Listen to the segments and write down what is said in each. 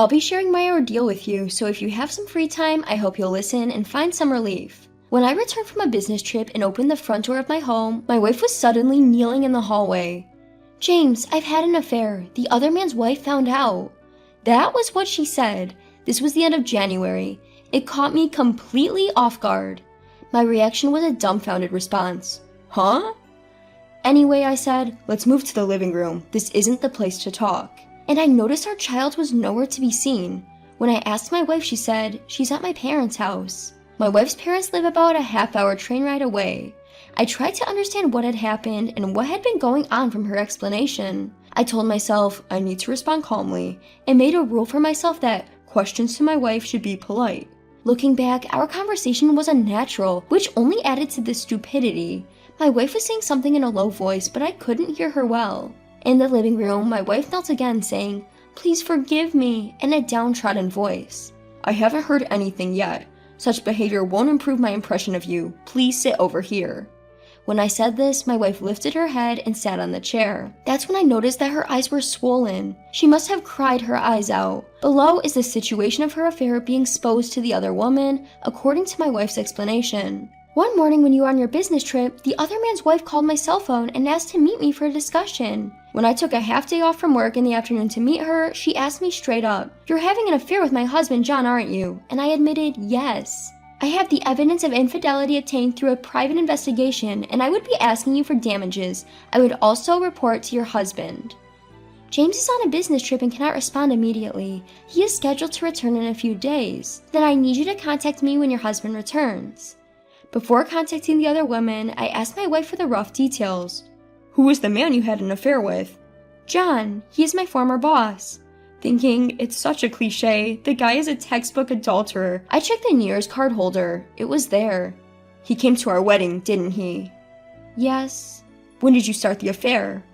I'll be sharing my ordeal with you, so if you have some free time, I hope you'll listen and find some relief. When I returned from a business trip and opened the front door of my home, my wife was suddenly kneeling in the hallway. "James, I've had an affair. The other man's wife found out." That was what she said. This was the end of January. It caught me completely off guard. My reaction was a dumbfounded response. "Huh?" "Anyway," I said, "let's move to the living room. This isn't the place to talk." And I noticed our child was nowhere to be seen. When I asked my wife, she said, "She's at my parents' house." My wife's parents live about a half-hour train ride away. I tried to understand what had happened and what had been going on from her explanation. I told myself I need to respond calmly and made a rule for myself that questions to my wife should be polite. Looking back, our conversation was unnatural, which only added to the stupidity. My wife was saying something in a low voice, but I couldn't hear her well. In the living room, my wife knelt again, saying, "Please forgive me," in a downtrodden voice. "I haven't heard anything yet. Such behavior won't improve my impression of you. Please sit over here." When I said this, my wife lifted her head and sat on the chair. That's when I noticed that her eyes were swollen. She must have cried her eyes out. Below is the situation of her affair being exposed to the other woman, according to my wife's explanation. "One morning when you were on your business trip, the other man's wife called my cell phone and asked to meet me for a discussion. When I took a half day off from work in the afternoon to meet her, she asked me straight up, 'You're having an affair with my husband, John, aren't you?' And I admitted yes. I have the evidence of infidelity obtained through a private investigation, and I would be asking you for damages. I would also report to your husband. James is on a business trip and cannot respond immediately. He is scheduled to return in a few days. Then I need you to contact me when your husband returns." Before contacting the other woman, I asked my wife for the rough details. "Who was the man you had an affair with?" "John. He is my former boss." Thinking, it's such a cliche, the guy is a textbook adulterer. I checked the New Year's card holder. It was there. "He came to our wedding, didn't he?" "Yes." "When did you start the affair?"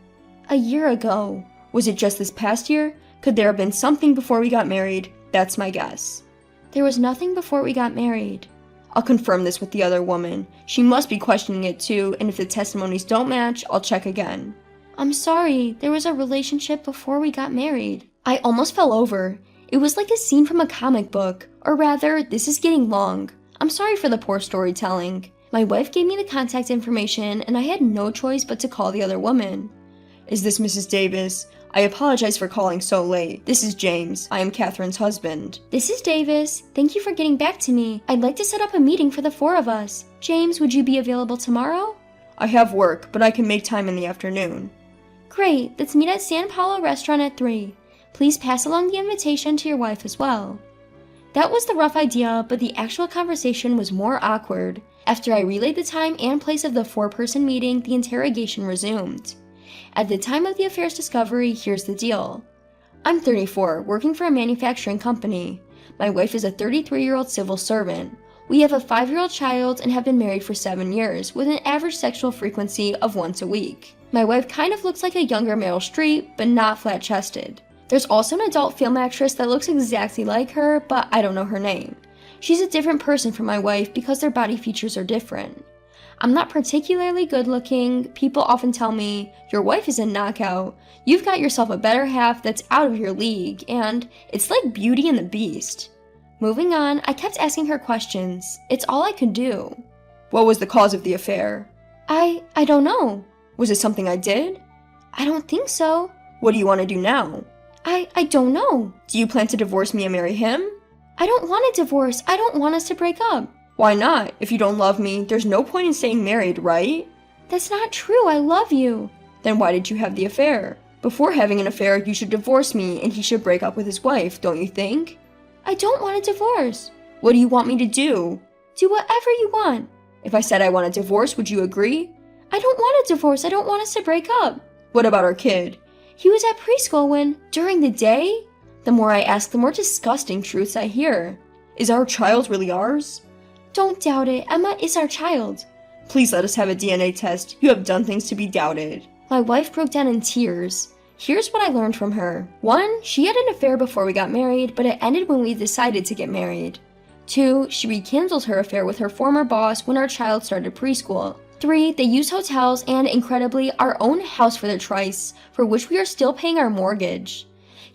"A year ago." "Was it just this past year? Could there have been something before we got married? That's my guess." "There was nothing before we got married." "I'll confirm this with the other woman. She must be questioning it too, and if the testimonies don't match, I'll check again." "I'm sorry, there was a relationship before we got married." I almost fell over. It was like a scene from a comic book, or rather, this is getting long. I'm sorry for the poor storytelling. My wife gave me the contact information, and I had no choice but to call the other woman. "Is this Mrs. Davis? I apologize for calling so late. This is James. I am Catherine's husband." "This is Davis. Thank you for getting back to me. I'd like to set up a meeting for the four of us. James, would you be available tomorrow?" "I have work, but I can make time in the afternoon." "Great. Let's meet at San Paulo Restaurant at 3. Please pass along the invitation to your wife as well." That was the rough idea, but the actual conversation was more awkward. After I relayed the time and place of the 4-person meeting, the interrogation resumed. At the time of the affair's discovery, here's the deal. I'm 34, working for a manufacturing company. My wife is a 33-year-old civil servant. We have a 5-year-old child and have been married for 7 years, with an average sexual frequency of once a week. My wife kind of looks like a younger Meryl Streep, but not flat-chested. There's also an adult film actress that looks exactly like her, but I don't know her name. She's a different person from my wife because their body features are different. I'm not particularly good looking. People often tell me, "Your wife is a knockout. You've got yourself a better half that's out of your league," and it's like Beauty and the Beast. Moving on, I kept asking her questions. It's all I could do. "What was the cause of the affair?" I don't know." "Was it something I did?" "I don't think so." "What do you want to do now?" I don't know." "Do you plan to divorce me and marry him?" "I don't want a divorce. I don't want us to break up." "Why not? If you don't love me, there's no point in staying married, right?" "That's not true. I love you." "Then why did you have the affair? Before having an affair, you should divorce me and he should break up with his wife, don't you think?" "I don't want a divorce." "What do you want me to do?" "Do whatever you want." "If I said I want a divorce, would you agree?" "I don't want a divorce. I don't want us to break up." "What about our kid?" "He was at preschool during the day?" The more I ask, the more disgusting truths I hear. "Is our child really ours?" "Don't doubt it. Emma is our child." "Please let us have a DNA test. You have done things to be doubted." My wife broke down in tears. Here's what I learned from her. 1, she had an affair before we got married, but it ended when we decided to get married. 2, she rekindled her affair with her former boss when our child started preschool. 3, they used hotels and, incredibly, our own house for their trysts, for which we are still paying our mortgage.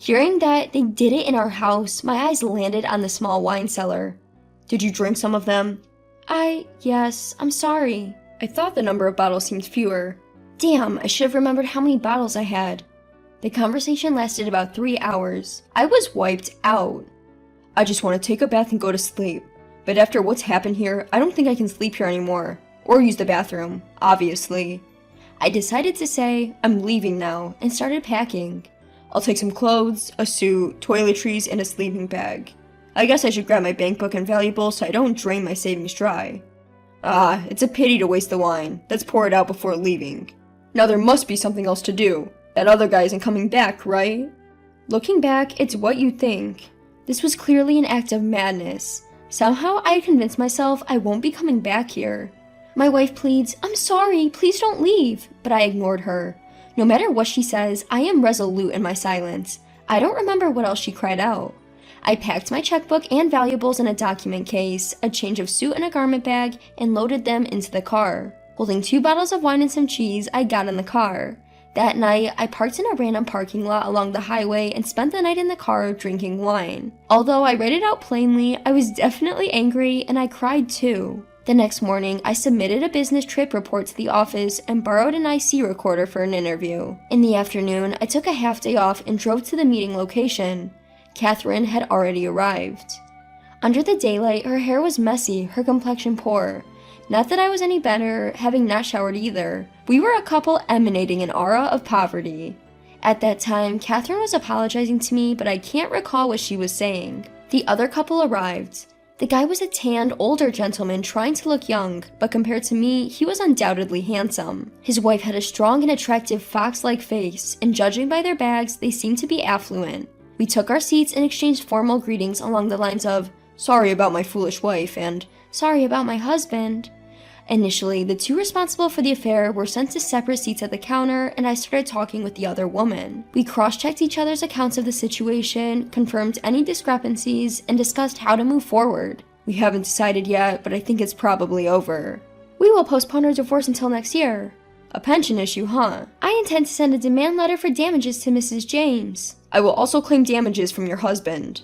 Hearing that they did it in our house, my eyes landed on the small wine cellar. Did you drink some of them? Yes, I'm sorry. I thought the number of bottles seemed fewer. Damn, I should have remembered how many bottles I had. The conversation lasted about 3 hours. I was wiped out. I just want to take a bath and go to sleep. But after what's happened here, I don't think I can sleep here anymore. Or use the bathroom, obviously. I decided to say, I'm leaving now, and started packing. I'll take some clothes, a suit, toiletries, and a sleeping bag. I guess I should grab my bank book and valuables so I don't drain my savings dry. It's a pity to waste the wine. Let's pour it out before leaving. Now there must be something else to do. That other guy isn't coming back, right? Looking back, it's what you think. This was clearly an act of madness. Somehow I had convinced myself I won't be coming back here. My wife pleads, I'm sorry, please don't leave, but I ignored her. No matter what she says, I am resolute in my silence. I don't remember what else she cried out. I packed my checkbook and valuables in a document case, a change of suit in a garment bag, and loaded them into the car. Holding 2 bottles of wine and some cheese, I got in the car. That night, I parked in a random parking lot along the highway and spent the night in the car drinking wine. Although I read it out plainly, I was definitely angry and I cried too. The next morning, I submitted a business trip report to the office and borrowed an IC recorder for an interview. In the afternoon, I took a half day off and drove to the meeting location. Catherine had already arrived. Under the daylight, her hair was messy, her complexion poor. Not that I was any better, having not showered either. We were a couple emanating an aura of poverty. At that time, Catherine was apologizing to me, but I can't recall what she was saying. The other couple arrived. The guy was a tanned, older gentleman trying to look young, but compared to me, he was undoubtedly handsome. His wife had a strong and attractive fox-like face, and judging by their bags, they seemed to be affluent. We took our seats and exchanged formal greetings along the lines of, "Sorry about my foolish wife," and "Sorry about my husband." Initially, the 2 responsible for the affair were sent to separate seats at the counter, and I started talking with the other woman. We cross-checked each other's accounts of the situation, confirmed any discrepancies, and discussed how to move forward. We haven't decided yet, but I think it's probably over. We will postpone our divorce until next year. A pension issue, huh? I intend to send a demand letter for damages to Mrs. James. I will also claim damages from your husband.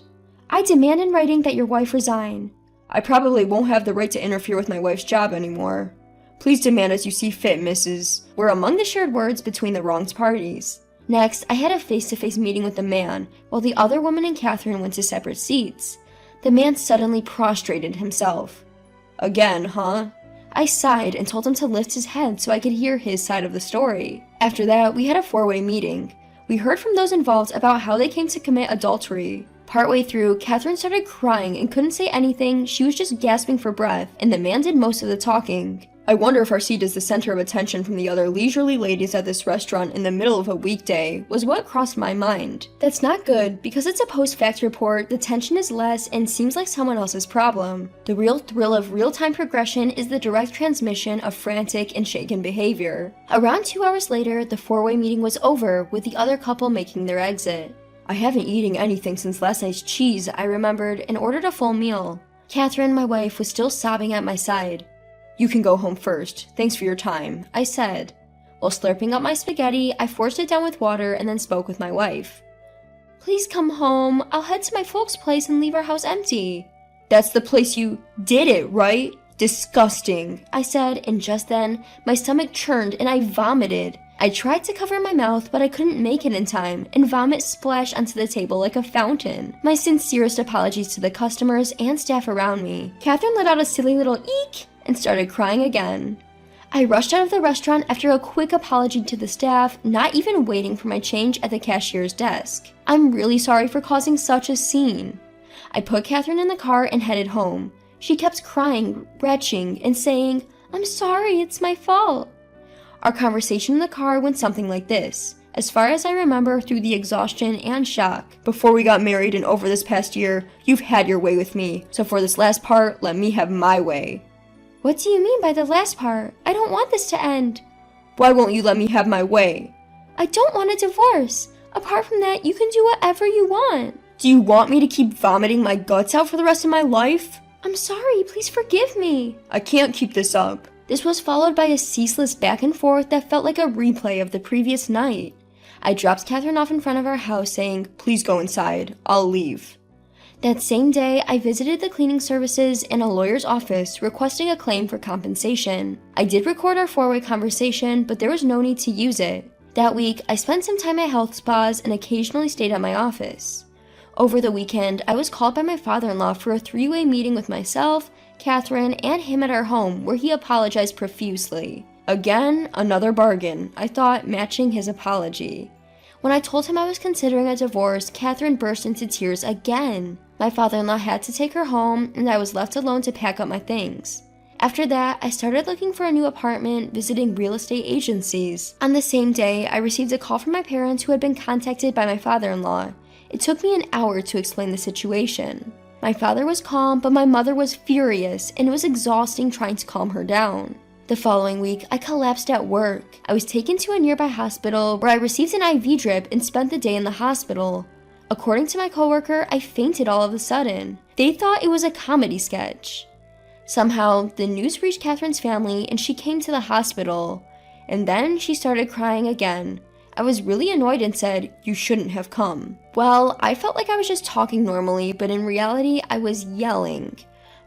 I demand in writing that your wife resign. I probably won't have the right to interfere with my wife's job anymore. Please demand as you see fit, Mrs. were among the shared words between the wronged parties. Next, I had a face-to-face meeting with the man, while the other woman and Catherine went to separate seats. The man suddenly prostrated himself. Again, huh? I sighed and told him to lift his head so I could hear his side of the story. After that, we had a 4-way meeting. We heard from those involved about how they came to commit adultery. Partway through, Catherine started crying and couldn't say anything. She was just gasping for breath, and the man did most of the talking. I wonder if our seat is the center of attention from the other leisurely ladies at this restaurant in the middle of a weekday, was what crossed my mind. That's not good, because it's a post-fact report, the tension is less and seems like someone else's problem. The real thrill of real-time progression is the direct transmission of frantic and shaken behavior. Around 2 hours later, the 4-way meeting was over, with the other couple making their exit. I haven't eaten anything since last night's cheese, I remembered, and ordered a full meal. Catherine, my wife, was still sobbing at my side. You can go home first. Thanks for your time, I said. While slurping up my spaghetti, I forced it down with water and then spoke with my wife. Please come home. I'll head to my folks' place and leave our house empty. That's the place you did it, right? Disgusting, I said, and just then, my stomach churned and I vomited. I tried to cover my mouth, but I couldn't make it in time, and vomit splashed onto the table like a fountain. My sincerest apologies to the customers and staff around me. Catherine let out a silly little eek and started crying again. I rushed out of the restaurant after a quick apology to the staff, not even waiting for my change at the cashier's desk. I'm really sorry for causing such a scene. I put Catherine in the car and headed home. She kept crying, retching, and saying, "I'm sorry, it's my fault." Our conversation in the car went something like this, as far as I remember through the exhaustion and shock. Before we got married and over this past year, you've had your way with me, so for this last part, let me have my way. What do you mean by the last part? I don't want this to end. Why won't you let me have my way? I don't want a divorce. Apart from that, you can do whatever you want. Do you want me to keep vomiting my guts out for the rest of my life? I'm sorry, please forgive me. I can't keep this up. This was followed by a ceaseless back and forth that felt like a replay of the previous night. I dropped Catherine off in front of our house saying, "Please go inside, I'll leave." That same day, I visited the cleaning services and a lawyer's office requesting a claim for compensation. I did record our four-way conversation, but there was no need to use it. That week, I spent some time at health spas and occasionally stayed at my office. Over the weekend, I was called by my father-in-law for a three-way meeting with myself, Catherine, and him at our home, where he apologized profusely. Again, another bargain, I thought, matching his apology. When I told him I was considering a divorce, Catherine burst into tears again. My father-in-law had to take her home, and I was left alone to pack up my things. After that, I started looking for a new apartment, visiting real estate agencies. On the same day, I received a call from my parents who had been contacted by my father-in-law. It took me an hour to explain the situation. My father was calm, but my mother was furious, and it was exhausting trying to calm her down. The following week, I collapsed at work. I was taken to a nearby hospital where I received an IV drip and spent the day in the hospital. According to my coworker, I fainted all of a sudden. They thought it was a comedy sketch. Somehow, the news reached Catherine's family and she came to the hospital. And then she started crying again. I was really annoyed and said, "You shouldn't have come." Well, I felt like I was just talking normally, but in reality, I was yelling.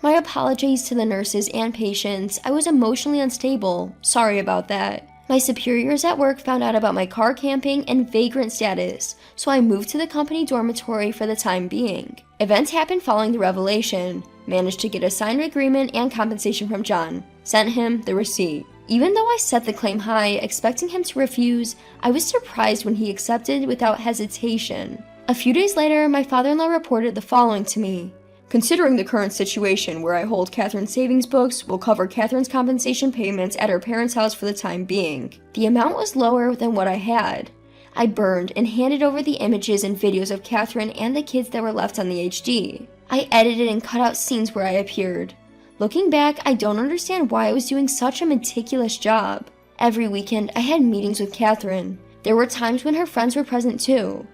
My apologies to the nurses and patients. I was emotionally unstable. Sorry about that. My superiors at work found out about my car camping and vagrant status, so I moved to the company dormitory for the time being. Events happened following the revelation. Managed to get a signed agreement and compensation from John. Sent him the receipt. Even though I set the claim high, expecting him to refuse, I was surprised when he accepted without hesitation. A few days later, my father-in-law reported the following to me. "Considering the current situation where I hold Catherine's savings books, will cover Catherine's compensation payments at her parents' house for the time being." The amount was lower than what I had. I burned and handed over the images and videos of Catherine and the kids that were left on the HD. I edited and cut out scenes where I appeared. Looking back, I don't understand why I was doing such a meticulous job. Every weekend, I had meetings with Catherine. There were times when her friends were present too.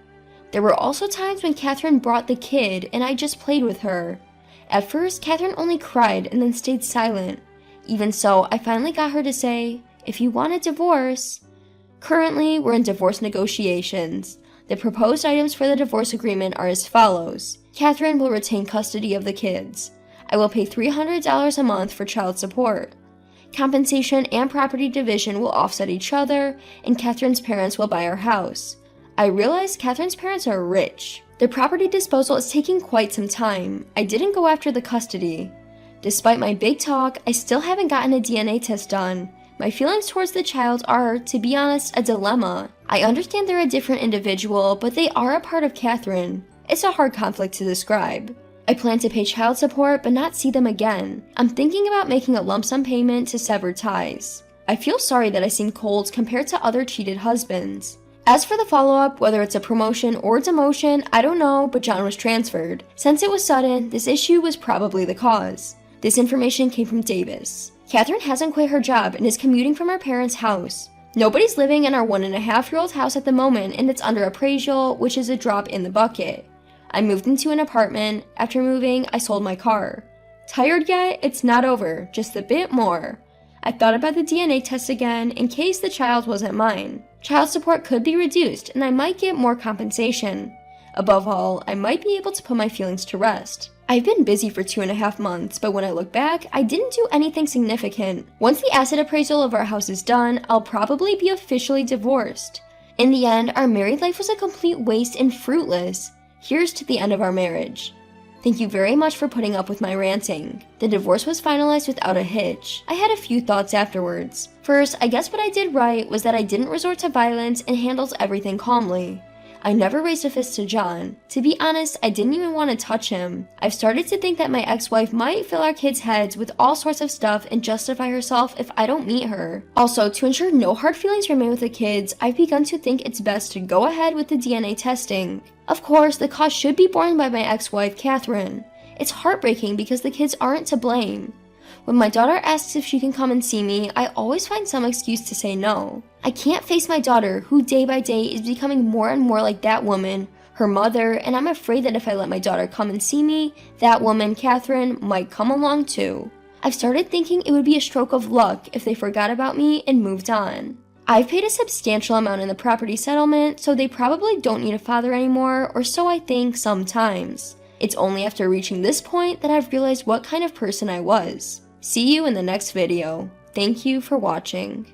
There were also times when Catherine brought the kid and I just played with her. At first, Catherine only cried and then stayed silent. Even so, I finally got her to say, "If you want a divorce." Currently, we're in divorce negotiations. The proposed items for the divorce agreement are as follows. Catherine will retain custody of the kids. I will pay $300 a month for child support. Compensation and property division will offset each other, and Catherine's parents will buy our house. I realize Catherine's parents are rich. The property disposal is taking quite some time. I didn't go after the custody. Despite my big talk, I still haven't gotten a DNA test done. My feelings towards the child are, to be honest, a dilemma. I understand they're a different individual, but they are a part of Catherine. It's a hard conflict to describe. I plan to pay child support but not see them again. I'm thinking about making a lump sum payment to sever ties. I feel sorry that I seem cold compared to other cheated husbands. As for the follow-up, whether it's a promotion or demotion, I don't know, but John was transferred. Since it was sudden, this issue was probably the cause. This information came from Davis. Catherine hasn't quit her job and is commuting from her parents' house. Nobody's living in our 1.5-year-old house at the moment, and it's under appraisal, which is a drop in the bucket. I moved into an apartment. After moving, I sold my car. Tired yet? It's not over, just a bit more. I thought about the DNA test again in case the child wasn't mine. Child support could be reduced, and I might get more compensation. Above all, I might be able to put my feelings to rest. I've been busy for 2.5 months, but when I look back, I didn't do anything significant. Once the asset appraisal of our house is done, I'll probably be officially divorced. In the end, our married life was a complete waste and fruitless. Here's to the end of our marriage. Thank you very much for putting up with my ranting. The divorce was finalized without a hitch. I had a few thoughts afterwards. First, I guess what I did right was that I didn't resort to violence and handled everything calmly. I never raised a fist to John. To be honest, I didn't even want to touch him. I've started to think that my ex-wife might fill our kids' heads with all sorts of stuff and justify herself if I don't meet her. Also, to ensure no hard feelings remain with the kids, I've begun to think it's best to go ahead with the DNA testing. Of course, the cost should be borne by my ex-wife, Catherine. It's heartbreaking because the kids aren't to blame. When my daughter asks if she can come and see me, I always find some excuse to say no. I can't face my daughter, who day by day is becoming more and more like that woman, her mother, and I'm afraid that if I let my daughter come and see me, that woman, Catherine, might come along too. I've started thinking it would be a stroke of luck if they forgot about me and moved on. I've paid a substantial amount in the property settlement, so they probably don't need a father anymore, or so I think sometimes. It's only after reaching this point that I've realized what kind of person I was. See you in the next video. Thank you for watching.